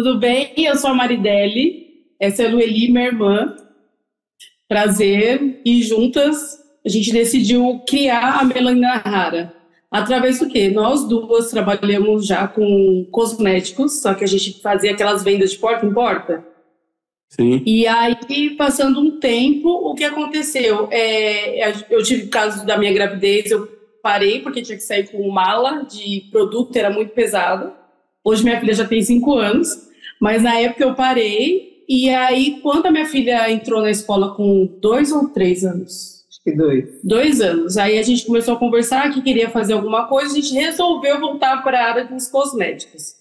Tudo bem? Eu sou a Maridele, essa é a Lueli, minha irmã. Prazer. E juntas a gente decidiu criar a Melanina Rara. Através do quê? Nós duas trabalhamos já com cosméticos, só que a gente fazia aquelas vendas de porta em porta. Sim. E aí, passando um tempo, o que aconteceu? Eu tive caso da minha gravidez, eu parei porque tinha que sair com mala de produto, era muito pesado. Hoje minha filha já tem 5 anos, mas na época eu parei. E aí, quando a minha filha entrou na escola com 2 ou 3 anos? Acho que 2. 2 anos. Aí a gente começou a conversar que queria fazer alguma coisa, a gente resolveu voltar para a área dos cosméticos.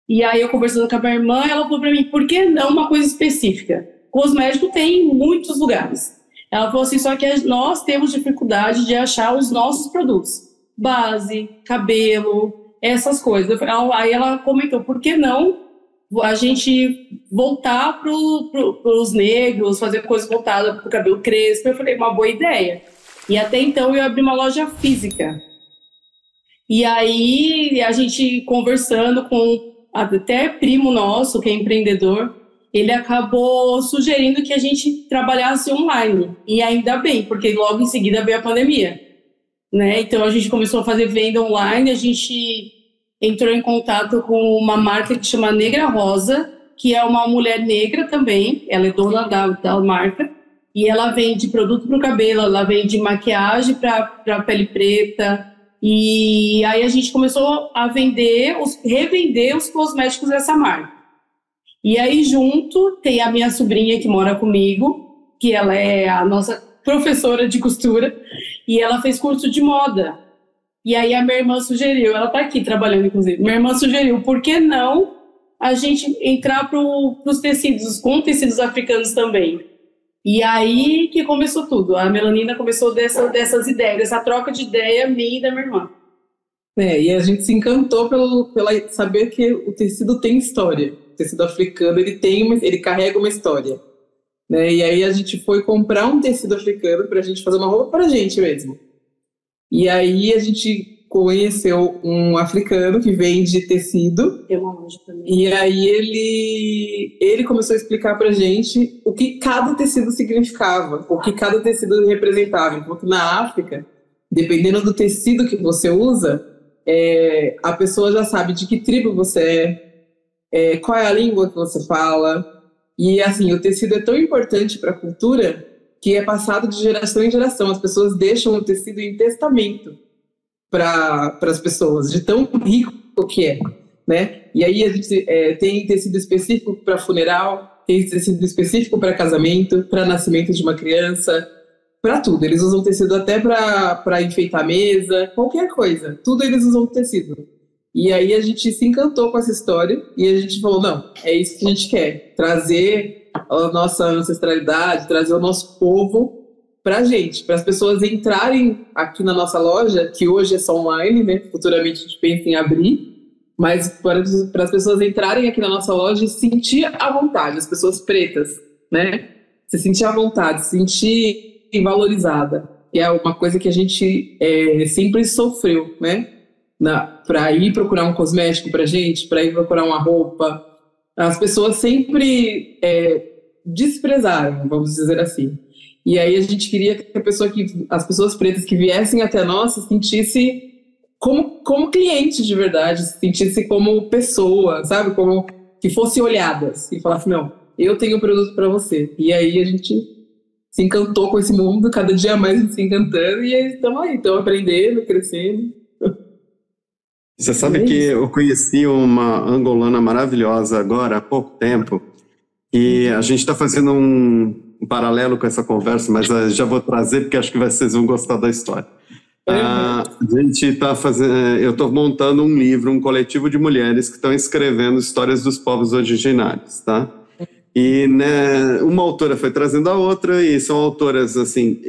E aí eu conversando com a minha irmã, ela falou para mim, por que não uma coisa específica? Cosmético tem em muitos lugares. Ela falou assim, só que nós temos dificuldade de achar os nossos produtos. Base, cabelo, essas coisas. Aí ela comentou, por que não a gente voltar para os negros, fazer coisas voltadas para o cabelo crespo? Eu falei, uma boa ideia. E até então eu abri uma loja física. E aí a gente conversando com até primo nosso, que é empreendedor, ele acabou sugerindo que a gente trabalhasse online. E ainda bem, porque logo em seguida veio a pandemia, né? Então a gente começou a fazer venda online, a gente entrou em contato com uma marca que chama Negra Rosa, que é uma mulher negra também, ela é dona da marca, e ela vende produto para o cabelo, ela vende maquiagem para pele preta. E aí a gente começou a revender os cosméticos dessa marca. E aí junto tem a minha sobrinha que mora comigo, que ela é a nossa professora de costura, e ela fez curso de moda. E aí a minha irmã sugeriu, ela está aqui trabalhando inclusive, minha irmã sugeriu, por que não a gente entrar para os tecidos, com tecidos africanos também? E aí que começou tudo. A Melanina começou dessas ideias, dessa troca de ideia minha e da minha irmã. E a gente se encantou pela saber que o tecido tem história. O tecido africano, ele carrega uma história. Né? E aí a gente foi comprar um tecido africano para a gente fazer uma roupa para a gente mesmo. E aí a gente conheceu um africano que vende tecido. Tem uma loja também. E aí ele começou a explicar pra gente o que cada tecido significava, o que cada tecido representava. Enquanto na África, dependendo do tecido que você usa, a pessoa já sabe de que tribo você qual é a língua que você fala. E assim, o tecido é tão importante para a cultura que é passado de geração em geração. As pessoas deixam o tecido em testamento para as pessoas, de tão rico que é, né? E aí a gente tem tecido específico para funeral, tem tecido específico para casamento, para nascimento de uma criança, para tudo. Eles usam tecido até para enfeitar a mesa, qualquer coisa. Tudo eles usam tecido. E aí a gente se encantou com essa história e a gente falou, não, é isso que a gente quer, trazer a nossa ancestralidade, trazer o nosso povo para a gente, para as pessoas entrarem aqui na nossa loja, que hoje é só online, né? Futuramente a gente pensa em abrir, mas para as pessoas entrarem aqui na nossa loja e sentir à vontade, as pessoas pretas, né? Se sentir à vontade, se sentir valorizada, que é uma coisa que a gente sempre sofreu, né? Para ir procurar um cosmético para a gente, para ir procurar uma roupa, as pessoas sempre desprezaram, vamos dizer assim. E aí a gente queria que as pessoas pretas que viessem até nós se sentissem como clientes de verdade, se sentissem como pessoa, sabe? Como que fossem olhadas e falassem, não, eu tenho um produto para você. E aí a gente se encantou com esse mundo, cada dia mais a gente se encantando, e aí estamos aprendendo, crescendo. Você sabe que eu conheci uma angolana maravilhosa agora, há pouco tempo, e a gente está fazendo um paralelo com essa conversa, mas já vou trazer porque acho que vocês vão gostar da história. A gente está eu estou montando um livro, um coletivo de mulheres que estão escrevendo histórias dos povos originários, tá? E né, uma autora foi trazendo a outra, e são autoras assim,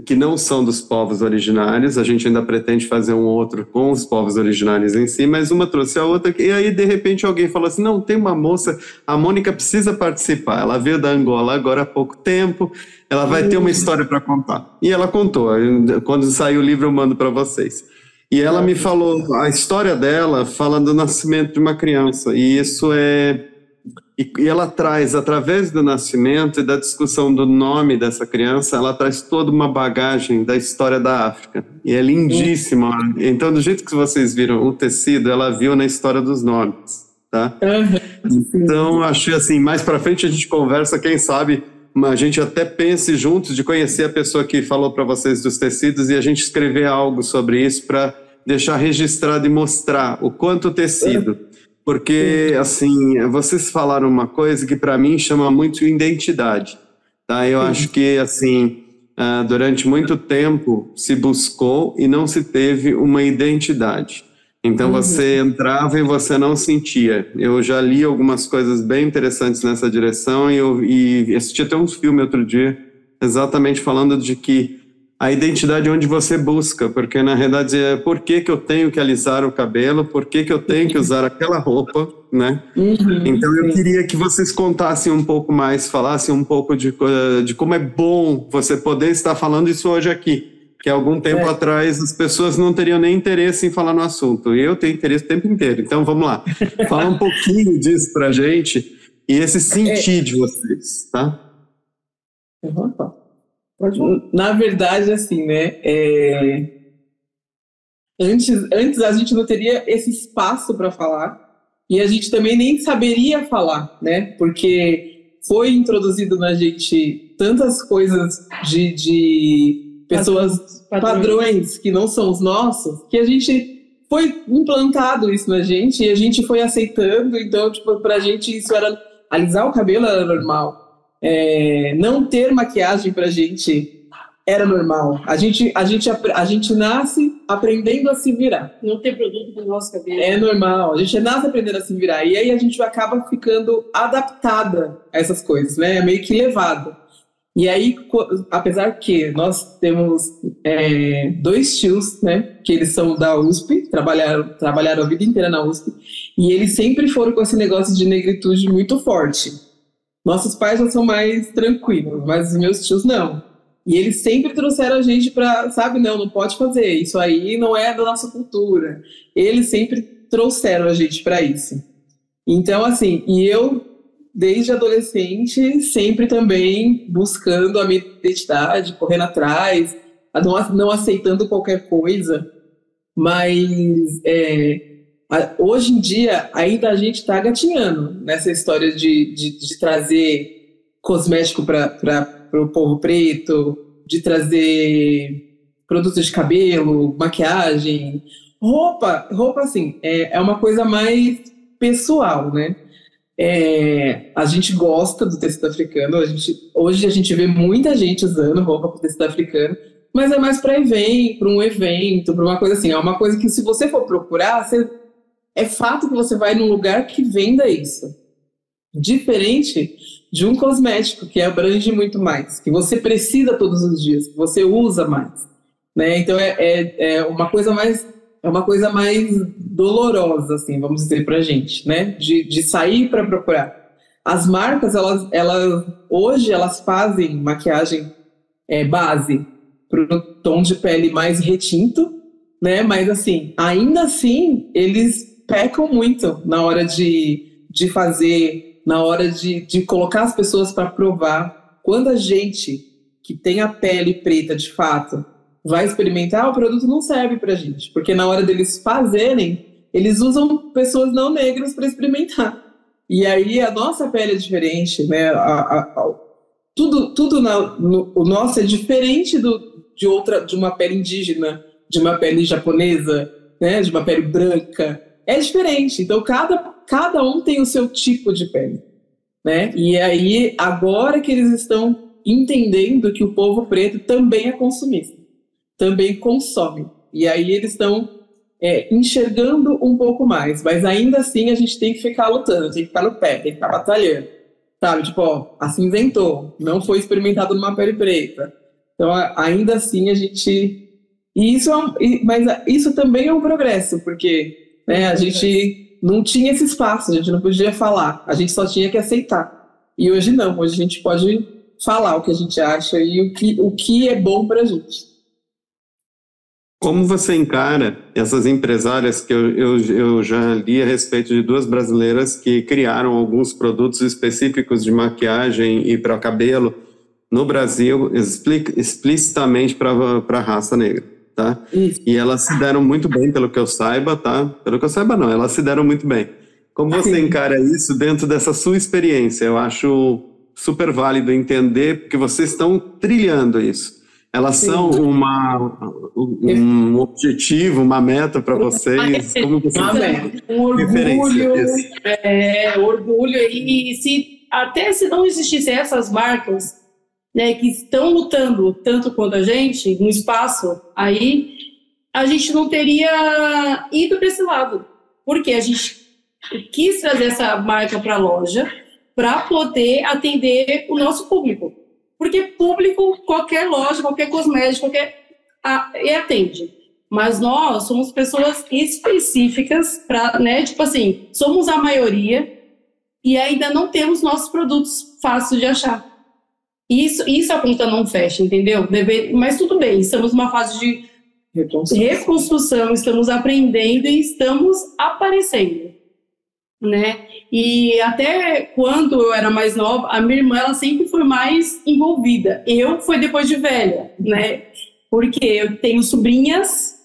que não são dos povos originários. A gente ainda pretende fazer um outro com os povos originários em si, mas uma trouxe a outra, e aí de repente alguém falou assim, não, tem uma moça, a Mônica precisa participar, ela veio da Angola agora há pouco tempo, ela vai ter uma história para contar. E ela contou, quando sair o livro eu mando para vocês. E ela me falou, a história dela fala do nascimento de uma criança, e isso é... E ela traz, através do nascimento e da discussão do nome dessa criança, ela traz toda uma bagagem da história da África. E é lindíssima. Então, do jeito que vocês viram o tecido, ela viu na história dos nomes, tá? Então, achei assim, mais para frente a gente conversa, quem sabe, a gente até pense juntos de conhecer a pessoa que falou para vocês dos tecidos e a gente escrever algo sobre isso para deixar registrado e mostrar o quanto tecido... Porque, assim, vocês falaram uma coisa que para mim chama muito identidade, tá? Eu acho que, assim, durante muito tempo se buscou e não se teve uma identidade. Então você entrava e você não sentia. Eu já li algumas coisas bem interessantes nessa direção e assisti até um filme outro dia, exatamente falando de que a identidade é onde você busca, porque na realidade é por que eu tenho que alisar o cabelo, por que eu tenho que usar aquela roupa, né? Então eu queria que vocês contassem um pouco mais, falassem um pouco de como é bom você poder estar falando isso hoje aqui, que há algum tempo atrás as pessoas não teriam nem interesse em falar no assunto, e eu tenho interesse o tempo inteiro. Então vamos lá, fala um pouquinho disso pra gente e esse sentir de vocês, tá? Na verdade, assim, né? Antes a gente não teria esse espaço para falar e a gente também nem saberia falar, né? Porque foi introduzido na gente tantas coisas de pessoas, padrões que não são os nossos, que a gente foi implantado isso na gente e a gente foi aceitando. Então, tipo, pra gente isso era... Alisar o cabelo era normal. Não ter maquiagem pra gente era normal. A gente nasce aprendendo a se virar. Não ter produto pro nosso cabelo. É normal. A gente nasce aprendendo a se virar. E aí a gente acaba ficando adaptada a essas coisas, né? É meio que levado. E aí, apesar que nós temos 2 tios, né? Que eles são da USP, trabalharam a vida inteira na USP. E eles sempre foram com esse negócio de negritude muito forte. Nossos pais já são mais tranquilos, mas os meus tios não. E eles sempre trouxeram a gente para, sabe, não pode fazer, isso aí não é da nossa cultura. Eles sempre trouxeram a gente para isso. Então, assim, e eu, desde adolescente, sempre também buscando a minha identidade, correndo atrás, não aceitando qualquer coisa. Mas hoje em dia, ainda a gente está gatinhando nessa história de trazer cosmético para o povo preto, de trazer produtos de cabelo, maquiagem, roupa assim, é uma coisa mais pessoal, né? A gente gosta do tecido africano, hoje a gente vê muita gente usando roupa com tecido africano, mas é mais para um evento, para uma coisa assim, é uma coisa que se você for procurar, é fato que você vai num lugar que venda isso. Diferente de um cosmético que abrange muito mais, que você precisa todos os dias, que você usa mais, né? Então é uma coisa mais dolorosa, assim, vamos dizer pra gente, né? De sair para procurar. As marcas, hoje elas fazem maquiagem base para o tom de pele mais retinto, né? Mas assim, ainda assim, eles pecam muito na hora de fazer, na hora de colocar as pessoas para provar. Quando a gente que tem a pele preta de fato vai experimentar, o produto não serve pra gente, porque na hora deles fazerem, eles usam pessoas não negras para experimentar. E aí a nossa pele é diferente, né? Tudo o nosso é diferente de uma pele indígena, de uma pele japonesa, né? De uma pele branca. É diferente. Então cada um tem o seu tipo de pele, né? E aí agora que eles estão entendendo que o povo preto também é consumista, também consome. E aí eles estão enxergando um pouco mais. Mas ainda assim a gente tem que ficar lutando, tem que ficar no pé, tem que ficar batalhando. Sabe? Tipo, assim inventou, não foi experimentado numa pele preta. Então ainda assim a gente... Mas isso também é um progresso, porque a gente não tinha esse espaço, a gente não podia falar, a gente só tinha que aceitar. E hoje não, hoje a gente pode falar o que a gente acha e o que é bom pra gente. Como você encara essas empresárias que eu já li a respeito de 2 brasileiras que criaram alguns produtos específicos de maquiagem e para cabelo no Brasil, explicitamente para a raça negra, tá? Isso. E elas se deram muito bem, pelo que eu saiba, tá? Pelo que eu saiba não, elas se deram muito bem. Como você encara isso dentro dessa sua experiência? Eu acho super válido entender que vocês estão trilhando isso. Elas são um objetivo, uma meta para vocês? Como vocês um orgulho, orgulho. E se não existissem essas marcas, né, que estão lutando tanto quanto a gente, no espaço, aí a gente não teria ido para esse lado. Porque a gente quis trazer essa marca para a loja para poder atender o nosso público. Porque público, qualquer loja, qualquer cosmético, atende. Mas nós somos pessoas específicas para, né, tipo assim, somos a maioria e ainda não temos nossos produtos fáceis de achar. Isso a conta não fecha, entendeu? Mas tudo bem, estamos numa fase de reconstrução, estamos aprendendo e estamos aparecendo, né? E até quando eu era mais nova, a minha irmã, ela sempre foi mais envolvida. Eu fui depois de velha, né? Porque eu tenho sobrinhas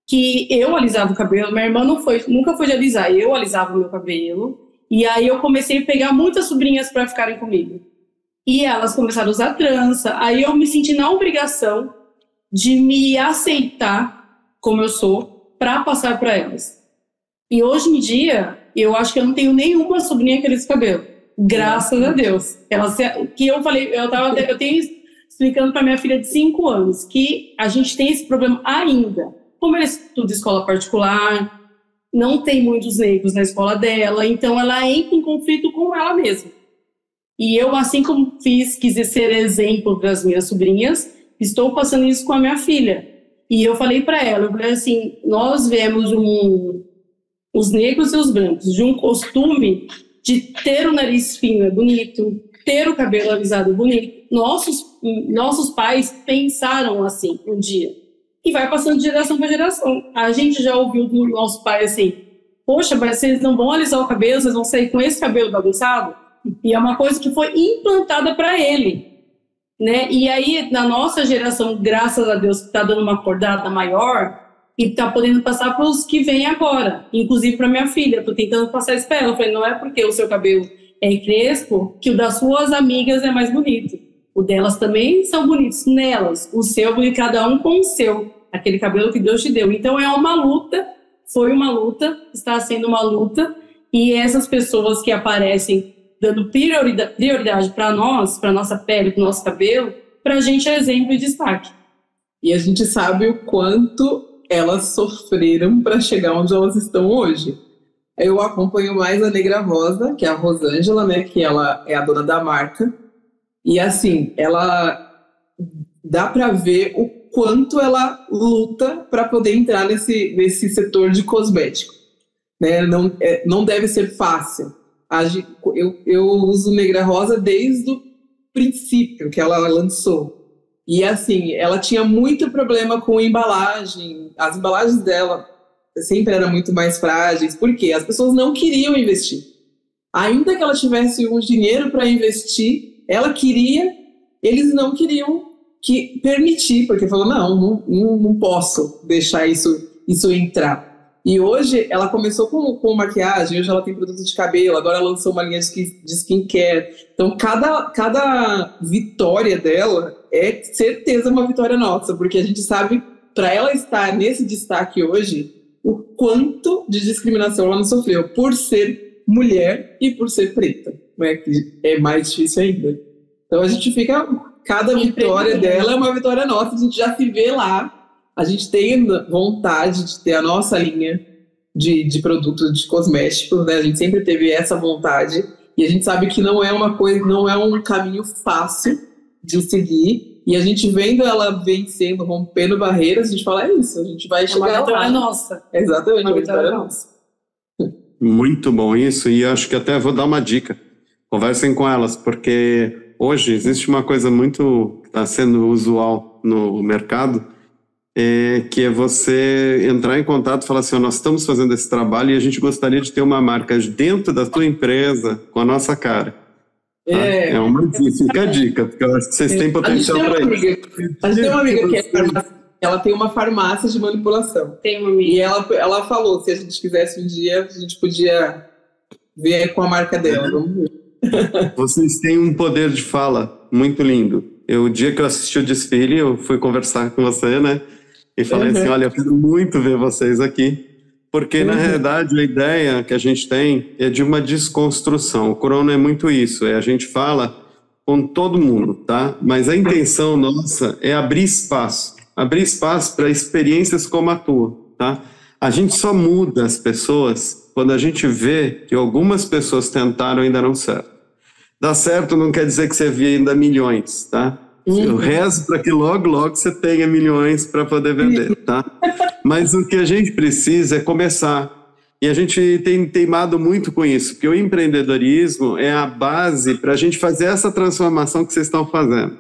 que eu alisava o cabelo, minha irmã nunca foi de alisar, eu alisava o meu cabelo. E aí eu comecei a pegar muitas sobrinhas para ficarem comigo. E elas começaram a usar trança. Aí eu me senti na obrigação de me aceitar como eu sou para passar para elas. E hoje em dia, eu acho que eu não tenho nenhuma sobrinha que alisa cabelo. Graças a Deus. Eu tenho explicando para minha filha de 5 anos que a gente tem esse problema ainda. Como ela estuda escola particular, não tem muitos negros na escola dela, então ela entra em conflito com ela mesma. E eu, assim como quis ser exemplo para as minhas sobrinhas, estou passando isso com a minha filha. E eu falei para ela, eu falei assim, nós vemos os negros e os brancos de um costume de ter o nariz fino é bonito, ter o cabelo alisado é bonito. Nossos pais pensaram assim um dia. E vai passando de geração para geração. A gente já ouviu do nosso pai assim, poxa, mas vocês não vão alisar o cabelo, vocês vão sair com esse cabelo bagunçado? E é uma coisa que foi implantada para ele, né? E aí, na nossa geração, graças a Deus, está dando uma acordada maior e está podendo passar para os que vêm agora, inclusive para minha filha. Estou tentando passar isso para ela. Eu falei, não é porque o seu cabelo é crespo que o das suas amigas é mais bonito. O delas também são bonitos nelas. O seu é bonito, cada um com o seu, aquele cabelo que Deus te deu. Então é uma luta, foi uma luta, está sendo uma luta. E essas pessoas que aparecem dando prioridade para nós, para nossa pele, para o nosso cabelo, para a gente é exemplo e destaque. E a gente sabe o quanto elas sofreram para chegar onde elas estão hoje. Eu acompanho mais a Negra Rosa, que é a Rosângela, né, que ela é a dona da marca. E assim, ela dá para ver o quanto ela luta para poder entrar nesse setor de cosmético, né? Não deve ser fácil. Eu uso Negra Rosa desde o princípio que ela lançou. E assim, ela tinha muito problema com embalagem. As embalagens dela sempre eram muito mais frágeis. Por quê? As pessoas não queriam investir. Ainda que ela tivesse um dinheiro para investir, eles não queriam permitir, porque falou, não posso deixar isso entrar. E hoje ela começou com maquiagem, hoje ela tem produto de cabelo, agora ela lançou uma linha de skincare. Então cada vitória dela é certeza uma vitória nossa, porque a gente sabe, para ela estar nesse destaque hoje, o quanto de discriminação ela não sofreu por ser mulher e por ser preta, né? Que é mais difícil ainda. Então a gente fica, cada vitória dela é uma vitória nossa, a gente já se vê lá. A gente tem vontade de ter a nossa linha de produtos de cosméticos, né? A gente sempre teve essa vontade e a gente sabe que não é um caminho fácil de seguir. E a gente vendo ela vencendo, rompendo barreiras, a gente fala, é isso, a gente vai chegar lá. Uma vitória nossa. Exatamente, uma vitória nossa. Muito bom isso, e acho que até vou dar uma dica. Conversem com elas, porque hoje existe uma coisa muito que está sendo usual no mercado, que é você entrar em contato e falar assim, nós estamos fazendo esse trabalho e a gente gostaria de ter uma marca dentro da tua empresa com a nossa cara. Tá? Fica a dica, porque eu acho que vocês têm potencial para isso. A gente tem uma amiga que é farmácia, ela tem uma farmácia de manipulação. Tem uma amiga. E ela falou, se a gente quisesse um dia, a gente podia ver com a marca dela. Vamos ver. Vocês têm um poder de fala muito lindo. O dia que eu assisti o desfile, eu fui conversar com você, né? E falei assim, olha, eu quero muito ver vocês aqui. Porque, na realidade, a ideia que a gente tem é de uma desconstrução. O Corona é muito isso, a gente fala com todo mundo, tá? Mas a intenção nossa é abrir espaço para experiências como a tua, tá? A gente só muda as pessoas quando a gente vê que algumas pessoas tentaram e ainda não certo. Dar certo não quer dizer que você venda milhões, tá? Eu rezo para que logo você tenha milhões para poder vender, tá? Mas o que a gente precisa é começar. E a gente tem teimado muito com isso, porque o empreendedorismo é a base para a gente fazer essa transformação que vocês estão fazendo.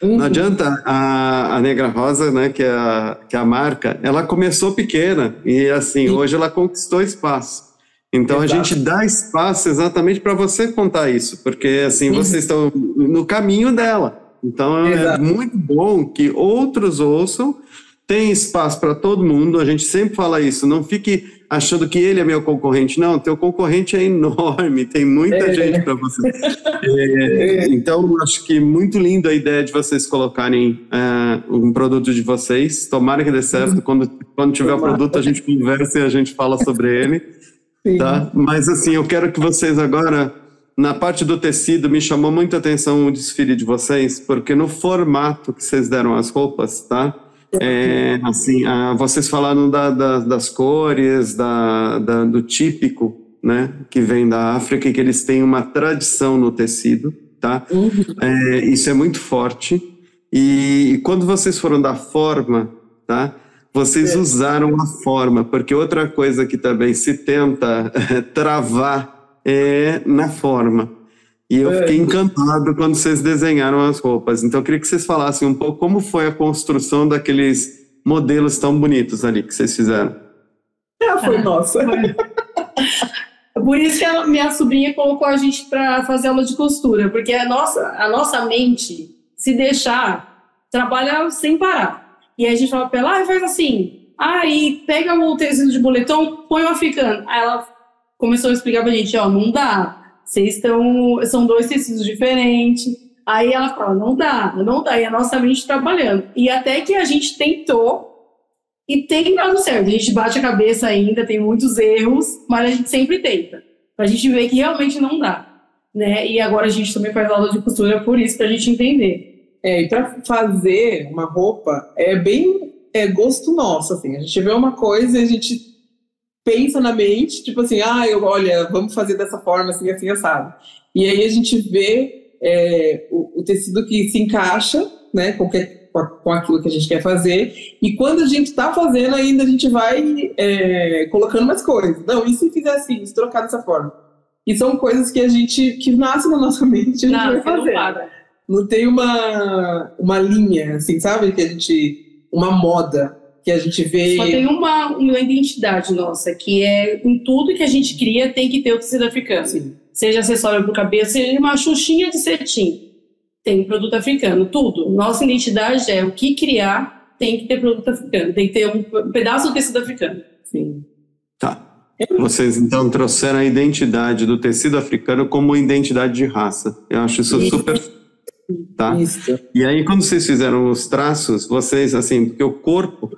Não adianta a Negra Rosa, né, que é a marca, ela começou pequena e assim, hoje ela conquistou espaço. Então a gente dá espaço exatamente para você contar isso, porque assim, vocês estão no caminho dela. Então é muito bom que outros ouçam, tem espaço para todo mundo, a gente sempre fala isso, não fique achando que ele é meu concorrente, não, teu concorrente é enorme, tem muita gente para você. Então acho que muito lindo a ideia de vocês colocarem um produto de vocês, tomara que dê certo, quando tiver o produto a gente conversa e a gente fala sobre ele, tá? Mas assim, eu quero que vocês agora... Na parte do tecido, me chamou muito a atenção o desfile de vocês, porque no formato que vocês deram as roupas, tá? Vocês falaram das cores, do típico, né? Que vem da África e que eles têm uma tradição no tecido, tá? Isso é muito forte. E quando vocês foram da forma, tá? Vocês usaram a forma, porque outra coisa que também se tenta travar na forma. E eu fiquei encantado quando vocês desenharam as roupas. Então eu queria que vocês falassem um pouco como foi a construção daqueles modelos tão bonitos ali que vocês fizeram. Foi nossa. Por isso que a minha sobrinha colocou a gente para fazer aula de costura, porque a nossa mente, se deixar, trabalha sem parar. E aí a gente fala para ela, faz assim, e pega o tecido de boletom, põe o africano. Aí ela começou a explicar pra gente, não dá, são dois tecidos diferentes. Aí ela fala, não dá, e a nossa mente trabalhando. E até que a gente tentou, e tem dado certo, a gente bate a cabeça ainda, tem muitos erros, mas a gente sempre tenta, pra gente ver que realmente não dá, né? E agora a gente também faz aula de costura por isso, pra gente entender. E pra fazer uma roupa, é bem gosto nosso, assim, a gente vê uma coisa e a gente pensa na mente, tipo assim, olha, vamos fazer dessa forma, assim, assado. E aí a gente vê o tecido que se encaixa, né, com aquilo que a gente quer fazer, e quando a gente está fazendo ainda, a gente vai colocando mais coisas. Não, e se fizer assim, se trocar dessa forma? E são coisas que que nascem na nossa mente e a gente vai fazer. Não tem uma linha, assim, sabe? Uma moda que a gente vê... Só tem uma identidade nossa, que em tudo que a gente cria tem que ter o tecido africano. Sim. Seja acessório para o cabelo, seja uma xuxinha de cetim. Tem produto africano, tudo. Nossa identidade o que criar tem que ter produto africano, tem que ter um pedaço do tecido africano. Sim. Tá. Vocês então trouxeram a identidade do tecido africano como identidade de raça. Eu acho isso super... Tá? Isso. E aí quando vocês fizeram os traços, vocês, assim, porque o corpo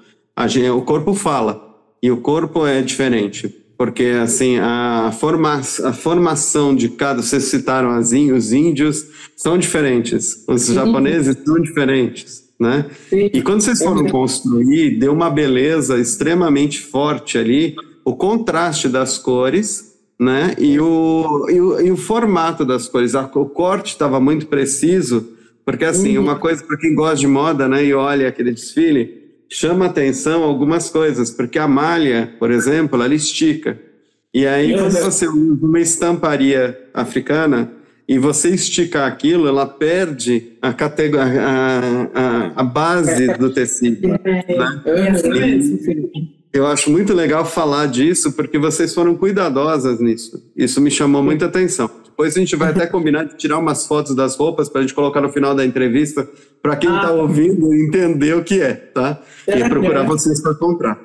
fala, e o corpo é diferente, porque assim, a formação de cada, vocês citaram os índios são diferentes, os japoneses são diferentes, né? Sim. E quando vocês foram construir, deu uma beleza extremamente forte ali, o contraste das cores, né? E o formato das cores, o corte estava muito preciso, porque assim, uma coisa para quem gosta de moda, né, e olha aquele desfile, chama atenção algumas coisas, porque a malha, por exemplo, ela estica. E aí quando você usa uma estamparia africana, e você esticar aquilo, ela perde a base do tecido. Né? Eu acho muito legal falar disso, porque vocês foram cuidadosas nisso. Isso me chamou muita atenção. Depois a gente vai até combinar de tirar umas fotos das roupas para a gente colocar no final da entrevista, para quem está ouvindo entender o que é, tá? E procurar vocês para comprar.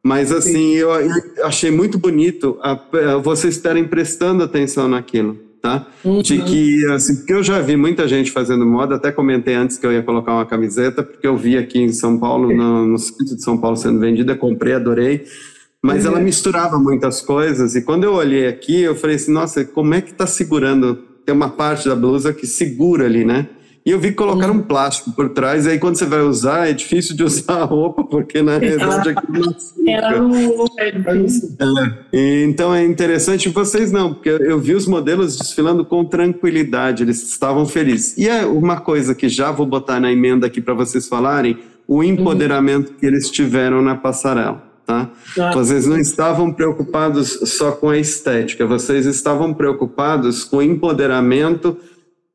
Mas assim, eu achei muito bonito vocês estarem prestando atenção naquilo, tá? De que, assim, porque eu já vi muita gente fazendo moda, até comentei antes que eu ia colocar uma camiseta, porque eu vi aqui em São Paulo, no centro de São Paulo sendo vendida, comprei, adorei, mas ela misturava muitas coisas, e quando eu olhei aqui, eu falei assim, nossa, como é que tá segurando? Tem uma parte da blusa que segura ali, né? E eu vi que colocaram um plástico por trás, e aí quando você vai usar, é difícil de usar a roupa, porque na realidade aquilo não Então é interessante, vocês não, porque eu vi os modelos desfilando com tranquilidade, eles estavam felizes. E é uma coisa que já vou botar na emenda aqui para vocês falarem, o empoderamento que eles tiveram na passarela, tá? Vocês não estavam preocupados só com a estética, vocês estavam preocupados com o empoderamento,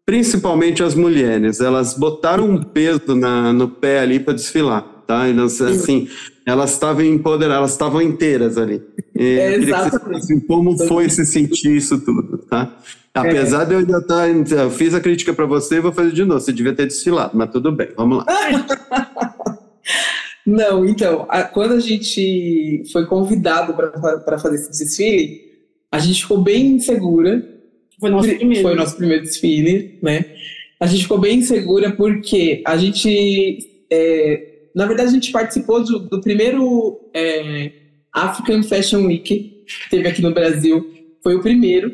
principalmente as mulheres. Elas botaram um peso no pé ali para desfilar, tá? Elas, assim, elas estavam empoderadas, elas estavam inteiras ali. Exatamente. Assim, como foi se sentir isso tudo, tá? Apesar de eu ainda eu fiz a crítica para você e vou fazer de novo, você devia ter desfilado, mas tudo bem, vamos lá. Não, então, quando a gente foi convidado para fazer esse desfile, a gente ficou bem insegura. Foi o nosso primeiro desfile, né? A gente ficou bem insegura porque a gente, na verdade, a gente participou do primeiro African Fashion Week que teve aqui no Brasil. Foi o primeiro.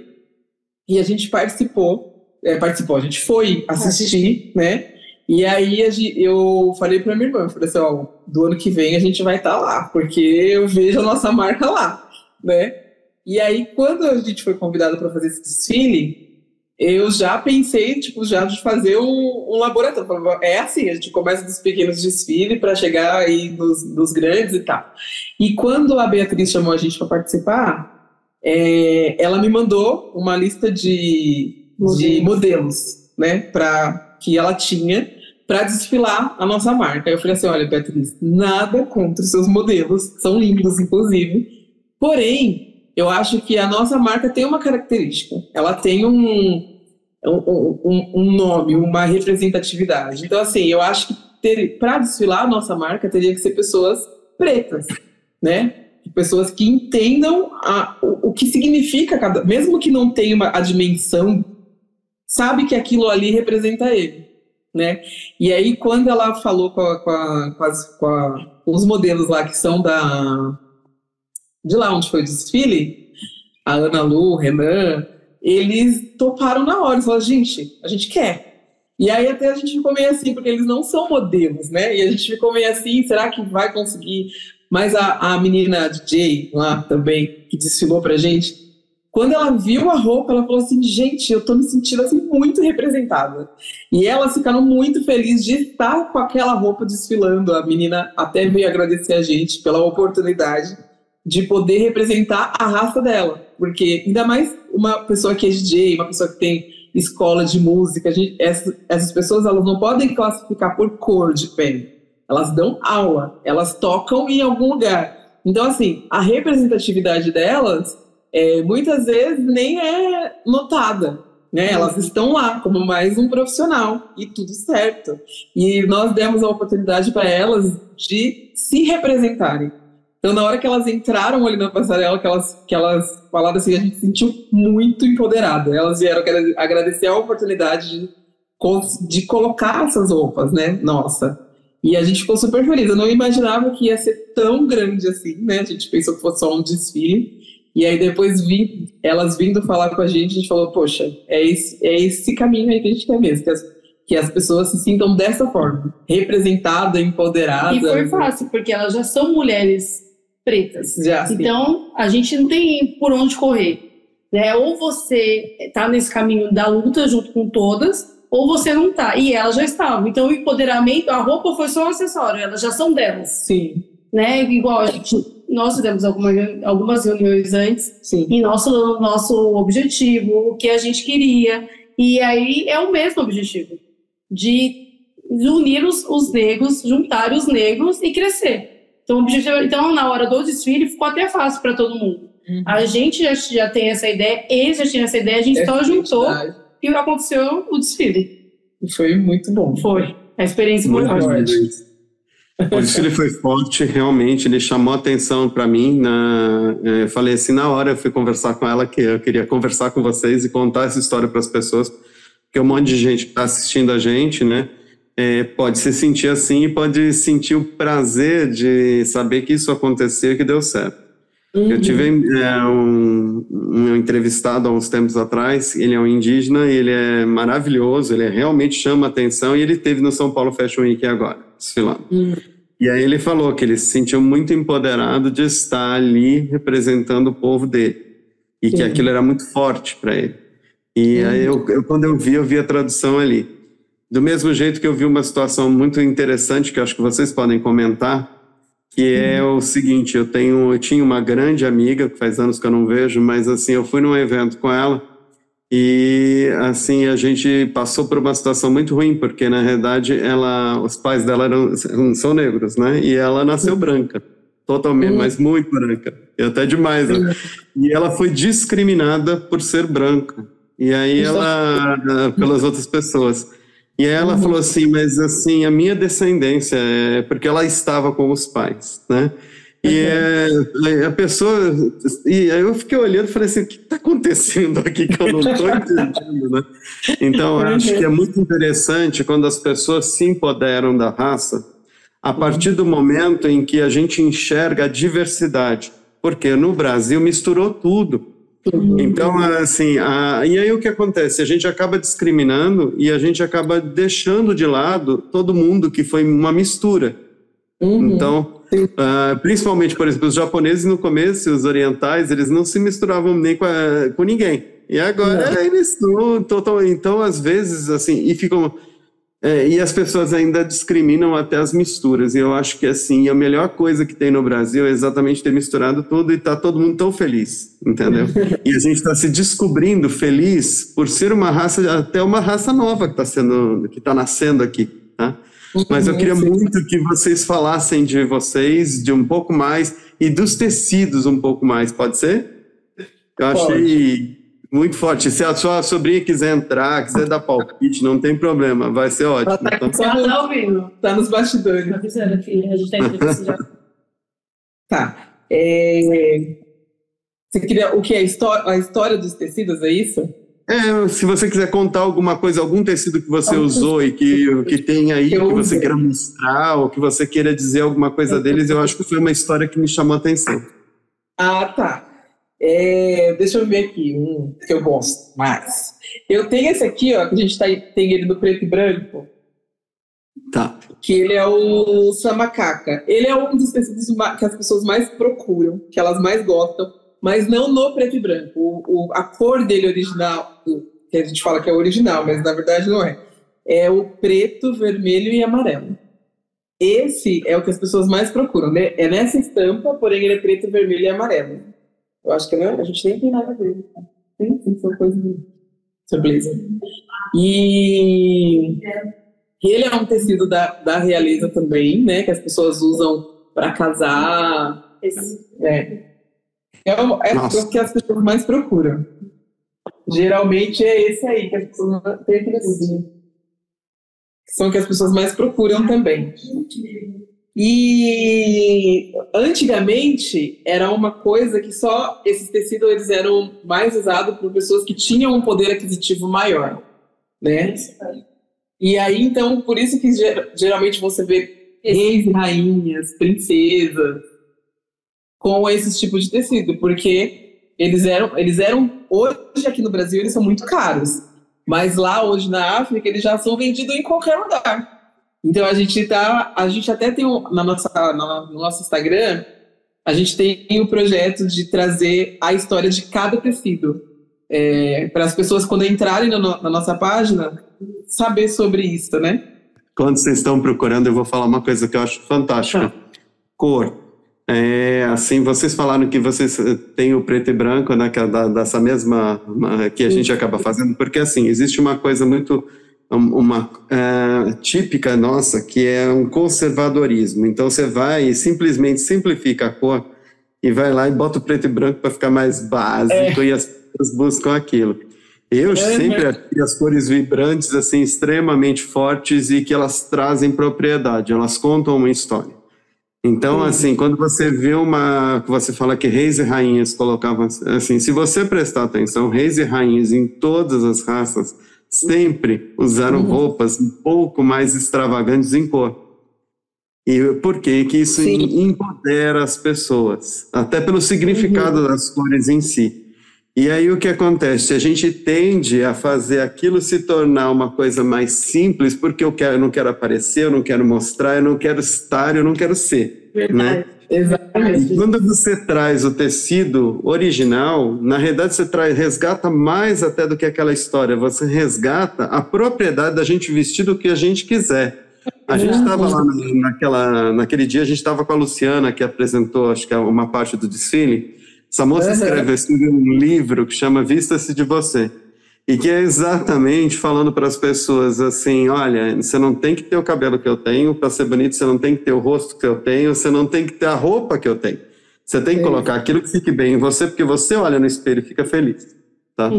E a gente participou, a gente foi assistir, né? E aí eu falei pra minha irmã, eu falei assim, ó, do ano que vem a gente vai estar lá, porque eu vejo a nossa marca lá, né? E aí, quando a gente foi convidado para fazer esse desfile, eu já pensei, tipo, já de fazer um laboratório. É assim, a gente começa dos pequenos desfiles para chegar aí nos grandes e tal. E quando a Beatriz chamou a gente para participar, ela me mandou uma lista de modelos, né, que ela tinha para desfilar a nossa marca. Aí eu falei assim, olha, Beatriz, nada contra os seus modelos, são lindos, inclusive, porém, eu acho que a nossa marca tem uma característica. Ela tem um nome, uma representatividade. Então, assim, eu acho que para desfilar a nossa marca teria que ser pessoas pretas, né? Pessoas que entendam o que significa mesmo que não tenha a dimensão, sabe que aquilo ali representa ele, né? E aí, quando ela falou com os modelos lá que são de lá onde foi o desfile, a Ana Lu, o Renan, eles toparam na hora, eles falaram, gente, a gente quer. E aí até a gente ficou meio assim, porque eles não são modelos, né? E a gente ficou meio assim, será que vai conseguir? Mas a menina DJ lá também, que desfilou pra gente, quando ela viu a roupa, ela falou assim, gente, eu tô me sentindo assim muito representada. E elas ficaram muito felizes de estar com aquela roupa desfilando. A menina até veio agradecer a gente pela oportunidade de poder representar a raça dela, porque ainda mais uma pessoa que é DJ, uma pessoa que tem escola de música, essas pessoas elas não podem classificar por cor de pele, elas dão aula, elas tocam em algum lugar. Então, assim, a representatividade delas muitas vezes nem é notada, né? Elas estão lá como mais um profissional e tudo certo. E nós demos a oportunidade para elas de se representarem. Então, na hora que elas entraram ali na passarela, que elas falaram assim, a gente se sentiu muito empoderada. Elas vieram agradecer a oportunidade de colocar essas roupas, né? Nossa. E a gente ficou super feliz. Eu não imaginava que ia ser tão grande assim, né? A gente pensou que fosse só um desfile. E aí depois elas vindo falar com a gente falou, poxa, é esse caminho aí que a gente quer mesmo. Que as pessoas se sintam dessa forma. Representadas, empoderadas. E foi fácil, porque elas já são mulheres pretas. Então, a gente não tem por onde correr, né? Ou você está nesse caminho da luta junto com todas, ou você não está. E elas já estavam. Então, o empoderamento, a roupa foi só um acessório, elas já são delas. Sim. Né? Igual nós fizemos algumas reuniões antes, sim, e nosso objetivo, o que a gente queria. E aí é o mesmo objetivo, de unir os negros, juntar os negros e crescer. Então, na hora do desfile, ficou até fácil para todo mundo. A gente já tem essa ideia, eles já tinham essa ideia, a gente só juntou e aconteceu o desfile. E foi muito bom. Foi. A experiência foi forte. O desfile foi forte, realmente, ele chamou atenção para mim. Eu falei assim, na hora eu fui conversar com ela, que eu queria conversar com vocês e contar essa história para as pessoas, porque um monte de gente que está assistindo a gente, né, pode se sentir assim e pode sentir o prazer de saber que isso aconteceu e que deu certo. Eu tive um entrevistado há uns tempos atrás, ele é um indígena, ele é maravilhoso, ele realmente chama atenção, e ele esteve no São Paulo Fashion Week agora, desfilando. E aí ele falou que ele se sentiu muito empoderado de estar ali representando o povo dele, e que aquilo era muito forte para ele. E aí quando eu vi a tradução ali. Do mesmo jeito que eu vi uma situação muito interessante, que eu acho que vocês podem comentar, que é o seguinte, eu tinha uma grande amiga, que faz anos que eu não vejo, mas assim, eu fui num evento com ela e assim, a gente passou por uma situação muito ruim, porque na realidade os pais dela são negros, né? E ela nasceu branca, totalmente, mas muito branca, e até demais. Né? E ela foi discriminada por ser branca, e aí pelas outras pessoas. E ela falou assim, mas assim, a minha descendência é porque ela estava com os pais, né? E a pessoa... E aí eu fiquei olhando e falei assim, o que está acontecendo aqui que eu não estou entendendo, né? Então, eu acho que é muito interessante quando as pessoas se empoderam da raça a partir do momento em que a gente enxerga a diversidade. Porque no Brasil misturou tudo. Então, assim, e aí o que acontece? A gente acaba discriminando e a gente acaba deixando de lado todo mundo que foi uma mistura. Então, principalmente, por exemplo, os japoneses no começo, os orientais, eles não se misturavam nem com ninguém. E agora eles estão totalmente... Então, às vezes, assim, e ficam... e as pessoas ainda discriminam até as misturas. E eu acho que, assim, a melhor coisa que tem no Brasil é exatamente ter misturado tudo e tá todo mundo tão feliz, entendeu? E a gente está se descobrindo feliz por ser uma raça, até uma raça nova que está nascendo aqui, tá? Mas eu queria muito que vocês falassem de vocês, de um pouco mais, e dos tecidos um pouco mais, pode ser? Eu achei... muito forte. Se a sua sobrinha quiser entrar, quiser dar palpite, não tem problema, vai ser ótimo. Ela tá ouvindo, tá nos bastidores. Tá avisando aqui, a gente tá entrevista já. Tá. Você queria o que? A história dos tecidos, é isso? Se você quiser contar alguma coisa, algum tecido que você usou e que tem aí, que você queira mostrar, ou que você queira dizer alguma coisa deles, eu acho que foi uma história que me chamou a atenção. Ah, tá. Deixa eu ver aqui, que eu gosto mais. Eu tenho esse aqui, ó, que a gente tem ele no preto e branco. Tá. Que ele é o Samacaca. Ele é um dos tecidos que as pessoas mais procuram, que elas mais gostam, mas não no preto e branco. A cor dele original, que a gente fala que é original, mas na verdade não é. É o preto, vermelho e amarelo. Esse é o que as pessoas mais procuram, né? É nessa estampa, porém ele é preto, vermelho e amarelo. Eu acho que a gente nem tem nada a ver. Tem são coisas de surpresa. E ele é um tecido da realeza também, né? Que as pessoas usam para casar. É o que as pessoas mais procuram. Geralmente é esse aí que as pessoas têm aqui são que as pessoas mais procuram também. E antigamente era uma coisa que só esses tecidos eles eram mais usados por pessoas que tinham um poder aquisitivo maior, né? E aí então por isso que geralmente você vê reis e rainhas, princesas com esses tipos de tecido, porque eles eram hoje aqui no Brasil eles são muito caros, mas lá hoje na África eles já são vendidos em qualquer lugar. Então a gente até tem no nosso Instagram, a gente tem o projeto de trazer a história de cada tecido para as pessoas quando entrarem na nossa página saber sobre isso, né? Quando vocês estão procurando, eu vou falar uma coisa que eu acho fantástica. Cor. Assim, vocês falaram que vocês têm o preto e branco, né, que é dessa mesma que a gente acaba fazendo, porque assim, existe uma coisa muito típica nossa, que é um conservadorismo. Então você vai e simplesmente simplifica a cor e vai lá e bota o preto e branco para ficar mais básico, e as pessoas buscam aquilo. Eu sempre achei as cores vibrantes assim, extremamente fortes e que elas trazem propriedade, elas contam uma história. Então, assim, quando você vê você fala que reis e rainhas colocavam, assim, se você prestar atenção, reis e rainhas em todas as raças sempre usaram roupas um pouco mais extravagantes em cor. E por quê? Que isso empodera as pessoas, até pelo significado das cores em si. E aí o que acontece? A gente tende a fazer aquilo se tornar uma coisa mais simples, porque eu não quero aparecer, eu não quero mostrar, eu não quero estar, eu não quero ser. Verdade. Né? Exatamente. E quando você traz o tecido original, na realidade você resgata mais até do que aquela história, você resgata a propriedade da gente vestir do que a gente quiser. A gente estava lá naquele dia, a gente estava com a Luciana, que apresentou, acho que é uma parte do desfile. Essa moça escreveu um livro que chama Vista-se de Você, e que é exatamente falando para as pessoas assim, olha, você não tem que ter o cabelo que eu tenho para ser bonito, você não tem que ter o rosto que eu tenho, você não tem que ter a roupa que eu tenho. Você tem que colocar aquilo que fique bem em você, porque você olha no espelho e fica feliz. Tá?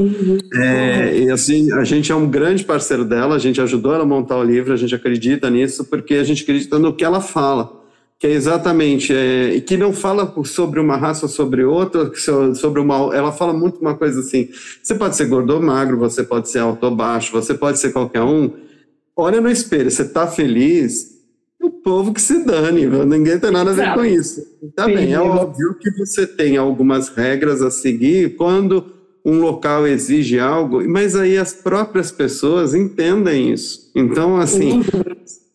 E assim, a gente é um grande parceiro dela, a gente ajudou ela a montar o livro, a gente acredita nisso, porque a gente acredita no que ela fala. Que é exatamente, e que não fala sobre uma raça ou sobre outra, sobre uma, ela fala muito uma coisa assim, você pode ser gordo ou magro, você pode ser alto ou baixo, você pode ser qualquer um, olha no espelho, você está feliz, o povo que se dane, ninguém tem nada a ver com isso. Tá bem, é óbvio que você tem algumas regras a seguir quando um local exige algo, mas aí as próprias pessoas entendem isso. Então, assim...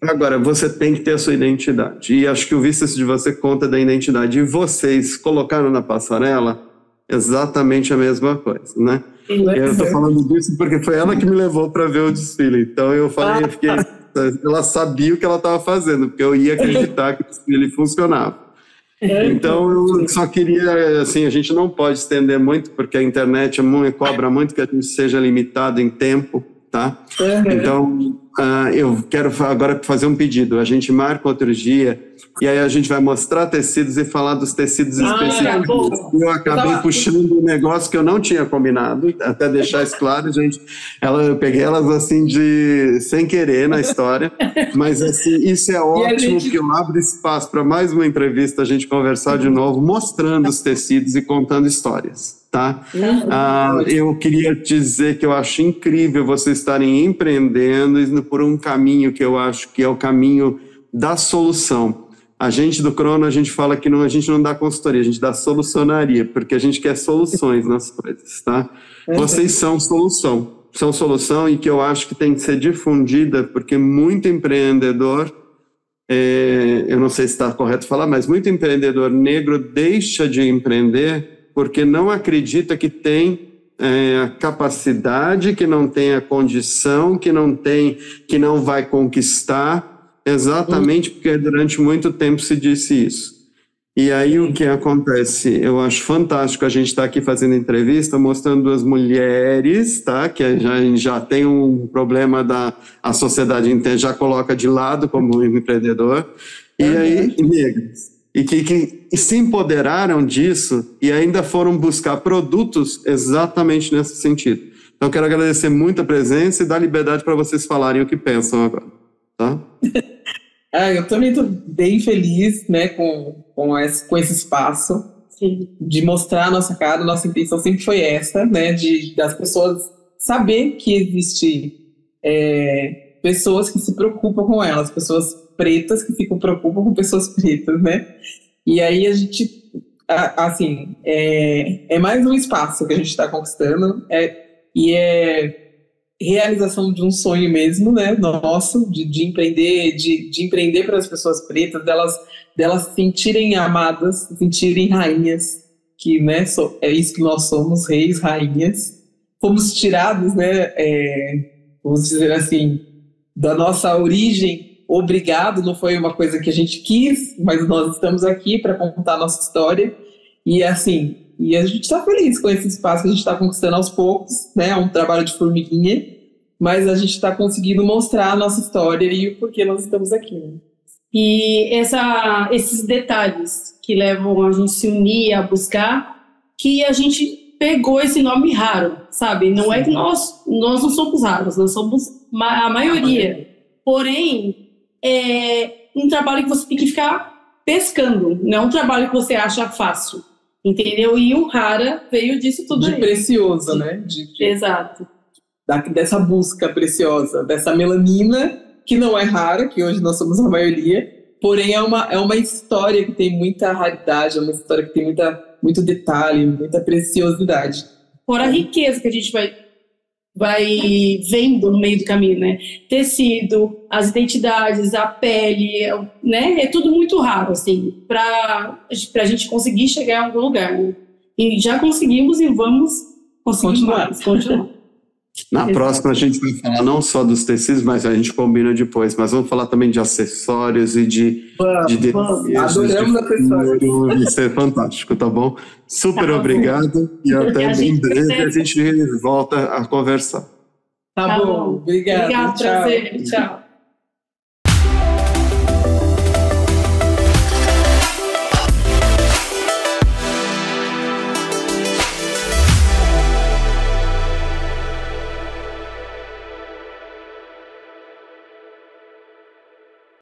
Agora, você tem que ter a sua identidade. E acho que o Vista-se de Você conta da identidade. E vocês colocaram na passarela exatamente a mesma coisa, né? Eu estou falando disso porque foi ela que me levou para ver o desfile. Então eu falei, ela sabia o que ela estava fazendo, porque eu ia acreditar que o desfile funcionava. Então eu só queria, assim, a gente não pode estender muito, porque a internet cobra muito que a gente seja limitado em tempo, tá? Então... eu quero agora fazer um pedido. A gente marca outro dia e aí a gente vai mostrar tecidos e falar dos tecidos específicos. Eu acabei puxando um negócio que eu não tinha combinado, até deixar isso claro, gente. Eu peguei elas assim sem querer na história, mas assim, isso é ótimo, porque eu abro espaço para mais uma entrevista, a gente conversar de novo, mostrando os tecidos e contando histórias. Tá? Eu queria dizer que eu acho incrível vocês estarem empreendendo por um caminho que eu acho que é o caminho da solução. A gente do Crono, a gente fala que a gente não dá consultoria, a gente dá solucionaria, porque a gente quer soluções nas coisas, tá? Vocês são solução e que eu acho que tem que ser difundida, porque muito empreendedor, eu não sei se está correto falar, mas muito empreendedor negro deixa de empreender porque não acredita que tem a capacidade, que não tem a condição, que não vai conquistar, exatamente porque durante muito tempo se disse isso. E aí o que acontece? Eu acho fantástico a gente estar aqui fazendo entrevista, mostrando duas mulheres, tá? Que já tem um problema a sociedade inteira já coloca de lado como empreendedor, e aí negros. E que se empoderaram disso e ainda foram buscar produtos exatamente nesse sentido. Então, quero agradecer muito a presença e dar liberdade para vocês falarem o que pensam agora. Tá? Eu também estou bem feliz, né, com esse espaço. Sim. De mostrar a nossa cara. Nossa intenção sempre foi essa, né, das pessoas saber que existe pessoas que se preocupam com elas, pessoas pretas que se preocupam com pessoas pretas, né? E aí a gente, assim, é mais um espaço que a gente está conquistando, e é realização de um sonho mesmo, né? Nosso, de empreender, de empreender para as pessoas pretas, delas se sentirem amadas, se sentirem rainhas, que, né, é isso que nós somos, reis, rainhas. Fomos tirados, né? Vamos dizer assim, da nossa origem obrigado, não foi uma coisa que a gente quis, mas nós estamos aqui para contar a nossa história. E assim, e a gente está feliz com esse espaço que a gente está conquistando aos poucos, né? É um trabalho de formiguinha, mas a gente está conseguindo mostrar a nossa história e o porquê nós estamos aqui. Né? E esses detalhes que levam a gente a se unir, a buscar, que a gente pegou esse nome raro, sabe? Não é que nós não somos raros, nós somos a maioria. Porém, é um trabalho que você tem que ficar pescando, não é um trabalho que você acha fácil, entendeu? E o rara veio disso tudo de aí. Preciosa, né? Exato. Dessa busca preciosa, dessa melanina, que não é rara, que hoje nós somos a maioria, porém é uma história que tem muita raridade, é uma história que tem muito detalhe, muita preciosidade. Fora a riqueza que a gente vai vendo no meio do caminho, né? Tecido, as identidades, a pele, né? É tudo muito raro, assim, para a gente conseguir chegar a algum lugar. Né? E já conseguimos e vamos conseguir continuar. Na próxima a gente vai falar não só dos tecidos, mas a gente combina depois, mas vamos falar também de acessórios e de adoramos acessórios. Isso é fantástico, tá bom? Super obrigado e até em breve a gente volta a conversar. Tá bom, obrigado. Obrigado, tchau. prazer, tchau.